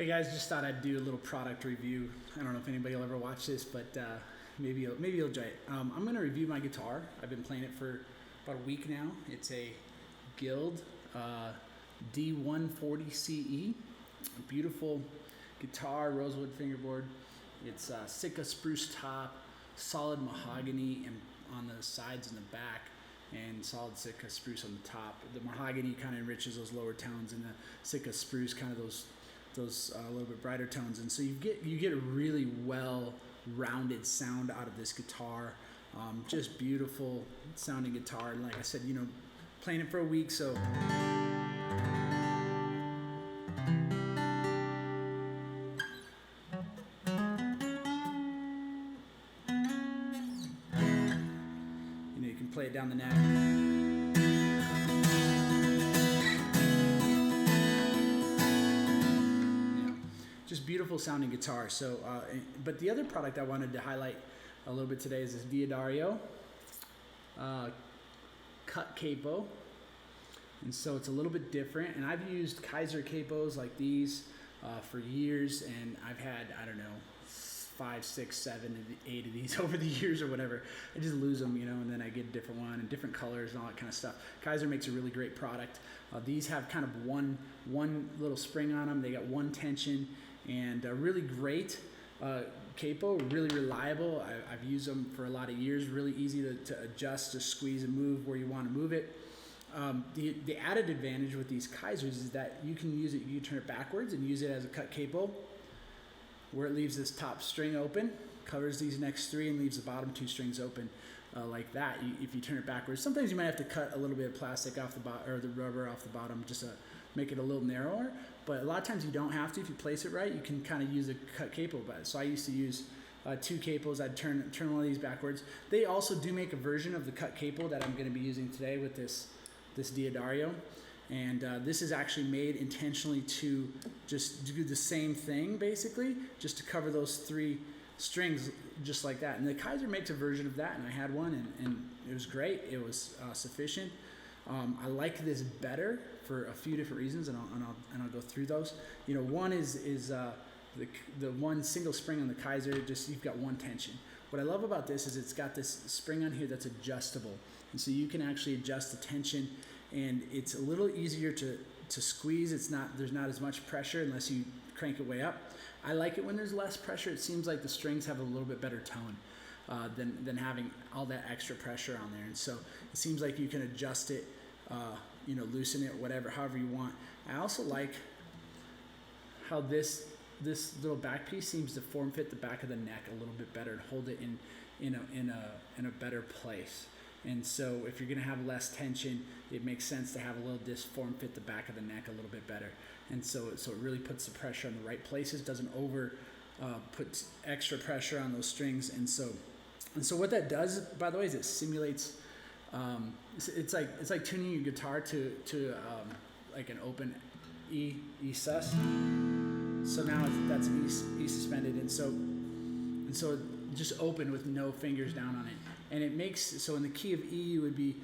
Hey guys, just thought I'd do a little product review. I don't know if anybody will ever watch this, but maybe you'll enjoy it. I'm going to review my guitar. I've been playing it for about a week now. It's a Guild D-140ce. A beautiful guitar, rosewood fingerboard. It's Sitka spruce top, solid mahogany and on the sides and the back, and solid Sitka spruce on the top. The mahogany kind of enriches those lower tones, and the Sitka spruce kind of those a little bit brighter tones, and so you get a really well-rounded sound out of this guitar. Just beautiful sounding guitar, and like I said, playing it for a week, so you can play it down the neck. Just beautiful sounding guitar. So, but the other product I wanted to highlight a little bit today is this D'Addario cut capo, and so it's a little bit different. And I've used Kaiser capos like these for years, and I've had, I don't know, 5, 6, 7, 8 of these over the years or whatever. I just lose them, and then I get a different one and different colors and all that kind of stuff. Kaiser makes a really great product. These have kind of one little spring on them. They got one tension, and really great capo, really reliable. I've used them for a lot of years. Really easy to adjust, to squeeze and move where you want to move it. The added advantage with these Kaisers is that you can use it. You can turn it backwards and use it as a cut capo, where it leaves this top string open, covers these next 3, and leaves the bottom 2 strings open like that. If you turn it backwards, sometimes you might have to cut a little bit of plastic off the bottom, or the rubber off the bottom, just to make it a little narrower. But a lot of times you don't have to. If you place it right, you can kind of use a cut capo. So I used to use 2 capos. I'd turn one of these backwards. They also do make a version of the cut capo that I'm going to be using today with this D'Addario. And this is actually made intentionally to just do the same thing, basically, just to cover those 3 strings just like that. And the Kaiser makes a version of that, and I had one, and it was great. It was sufficient. I like this better for a few different reasons, and I'll go through those. One is the one single spring on the Kaiser. Just you've got one tension. What I love about this is it's got this spring on here that's adjustable, and so you can actually adjust the tension, and it's a little easier to squeeze. There's not as much pressure unless you crank it way up. I like it when there's less pressure. It seems like the strings have a little bit better tone than having all that extra pressure on there, and so it seems like you can adjust it, loosen it, however you want. I also like how this little back piece seems to form fit the back of the neck a little bit better and hold it in a better place. And so if you're going to have less tension, it makes sense to have a little disc form fit the back of the neck a little bit better. And so it really puts the pressure in the right places, doesn't put extra pressure on those strings. And so what that does, by the way, is it simulates. It's like tuning your guitar to like an open E sus. So now that's an E suspended, and so just open with no fingers down on it, and it makes so in the key of E you would be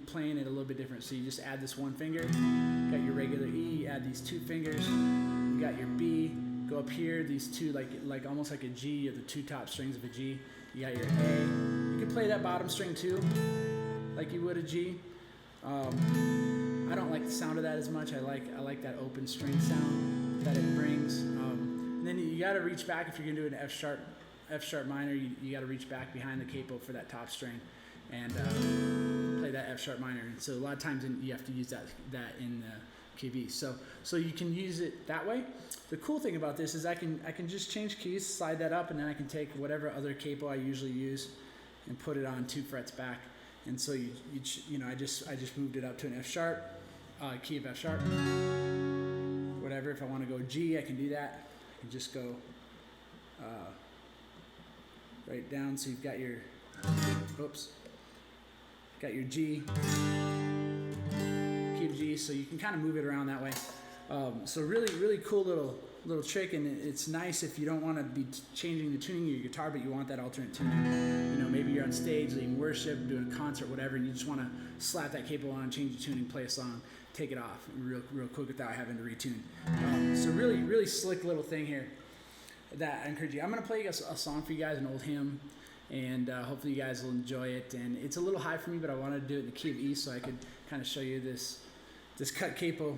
playing it a little bit different. So you just add this one finger, got your regular E, add these 2 fingers, you got your B, go up here, these 2 like almost like a G, you have the 2 top strings of a G. You got your A. You can play that bottom string too, like you would a G. I don't like the sound of that as much. I like that open string sound that it brings. And then you got to reach back if you're gonna do an F sharp minor. You got to reach back behind the capo for that top string and play that F sharp minor. And so a lot of times you have to use that in the KV. So you can use it that way. The cool thing about this is I can just change keys, slide that up, and then I can take whatever other capo I usually use and put it on 2 frets back. And so I just moved it up to an F sharp, key of F sharp. Whatever. If I want to go G, I can do that. I can just go right down. So you've got your G, key of G. So you can kind of move it around that way. So really cool little trick, and it's nice if you don't want to be changing the tuning of your guitar, but you want that alternate tuning. Maybe you're on stage leading worship, doing a concert, whatever, and you just want to slap that capo on, change the tuning, play a song. take it off real quick without having to retune. So really slick little thing here that I encourage you. I'm gonna play a song for you guys, an old hymn, and hopefully you guys will enjoy it. And it's a little high for me, but I wanted to do it in the key of E so I could kind of show you this cut capo.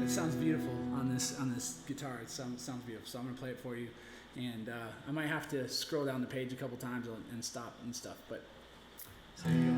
It sounds beautiful on this guitar. It sounds beautiful. So I'm gonna play it for you, and I might have to scroll down the page a couple times and stop and stuff. But so there you go.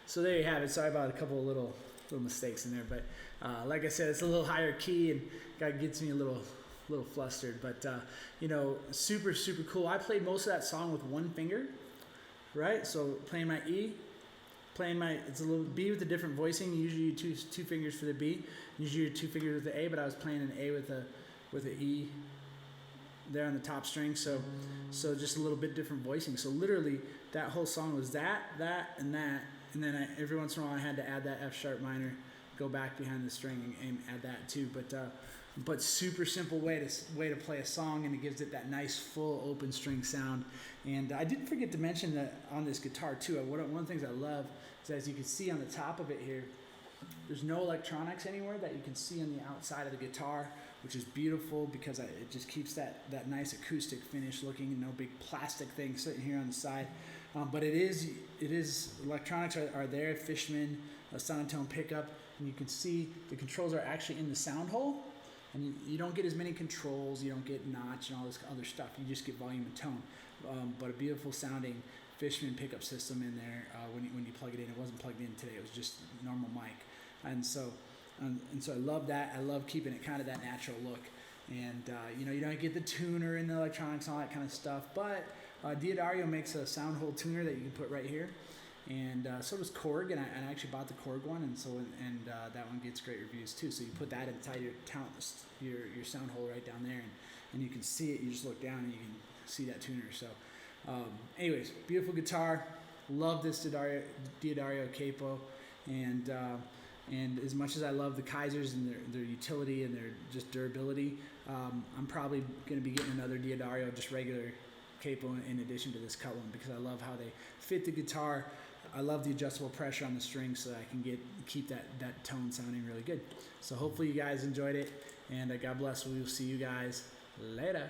So there you have it. Sorry about a couple of little mistakes in there, but like I said, it's a little higher key and God gets me a little flustered. But you know, super cool. I played most of that song with one finger, right? So playing my E, it's a little B with a different voicing. Usually you two fingers for the B, usually you 2 fingers with the A, but I was playing an A with a E there on the top string. So just a little bit different voicing. So literally that whole song was that, and that. And then every once in a while I had to add that F sharp minor, go back behind the string and add that too. But but super simple way to play a song, and it gives it that nice full open string sound. And I didn't forget to mention that on this guitar too. One of the things I love is, as you can see on the top of it here, there's no electronics anywhere that you can see on the outside of the guitar, which is beautiful because it just keeps that nice acoustic finish looking, and no big plastic thing sitting here on the side. But it is electronics are there, Fishman, a sonotone pickup, and you can see the controls are actually in the sound hole, and you don't get as many controls, you don't get notch and all this other stuff, you just get volume and tone. But a beautiful sounding Fishman pickup system in there when you plug it in. It wasn't plugged in today, it was just normal mic. And so I love that. I love keeping it kind of that natural look. And you don't get the tuner and the electronics and all that kind of stuff, but D'Addario makes a sound hole tuner that you can put right here. And so does Korg, and I actually bought the Korg one, and that one gets great reviews too. So you put that inside your sound hole right down there, and you can see it. You just look down and you can see that tuner. So anyways, beautiful guitar. Love this D'Addario capo, and as much as I love the Kaisers and their utility and their just durability, I'm probably going to be getting another D'Addario, just regular capo, in addition to this cut one, because I love how they fit the guitar. I love the adjustable pressure on the strings, so I can keep that tone sounding really good. So hopefully you guys enjoyed it, and God bless. We will see you guys later.